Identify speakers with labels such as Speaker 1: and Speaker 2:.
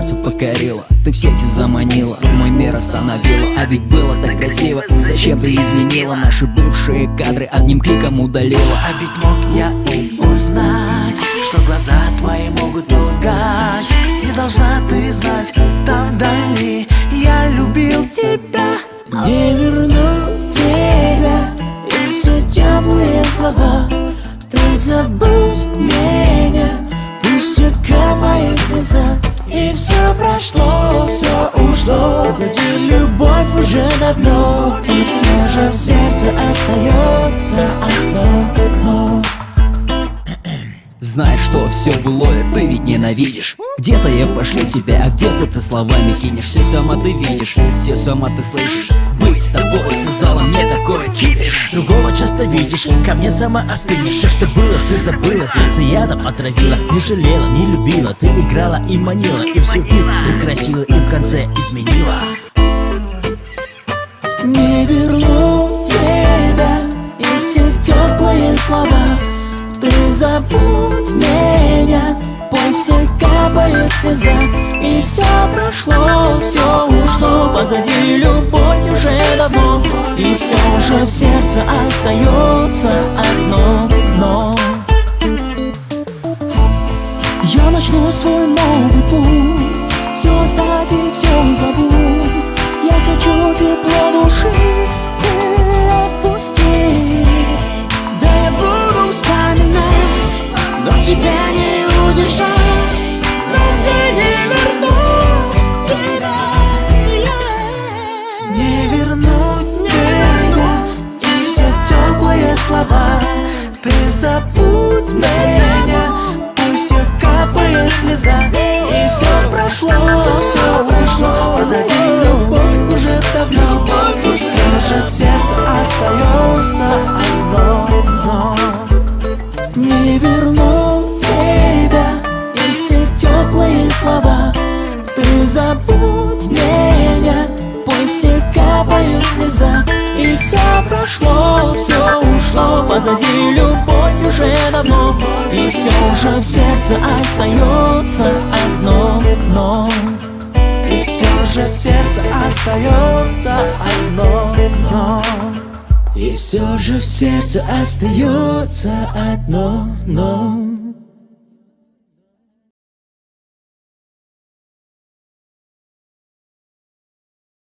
Speaker 1: сердце покорила. Ты в сети заманила, мой мир остановила. А ведь было так красиво, зачем ты изменила? Наши бывшие кадры одним кликом удалила.
Speaker 2: А ведь мог я и узнать, что глаза твои могут лгать. Не должна ты знать, там вдали я любил тебя.
Speaker 3: Не верну тебя и все теплые слова. Ты забудь меня, пусть и капает слеза. И все прошло, все ушло позади, любовь уже давно. И все же в сердце остается одно.
Speaker 1: Знаешь, что все былое ты ведь ненавидишь. Где-то я пошлю тебя, а где-то ты словами кинешь. Все сама ты видишь, все сама ты слышишь. Быть с тобой создала мне такой кипиш.
Speaker 2: Другого часто видишь, ко мне сама остынешь. Все, что было, ты забыла, сердце ядом отравила. Не жалела, не любила, ты играла и манила. И всю миг прекратила и в конце изменила.
Speaker 3: Не верну тебя и все теплые слова. Ты забудь меня, пусть и капает слеза. И все прошло, все ушло позади, любовь уже давно. И все же в сердце остается одно. Я начну свой новый путь, все оставь и все забудь. Я хочу тепло души, ты отпусти. Да я буду вспоминать, но тебя не удержать. Но мне не вернуть тебя. Не вернуть тебя и все теплые слова. Ты забудь меня, пусть все капает слеза. И все прошло, все прошло позади, любовь уже давно. И все же в сердце остается одно. Не верну тебя и все теплые слова. Ты забудь меня, пусть и капает слеза. И все прошло, все ушло позади, любовь уже давно. И все же в сердце остается одно. И все же в сердце остается одно. И все же в сердце остается одно.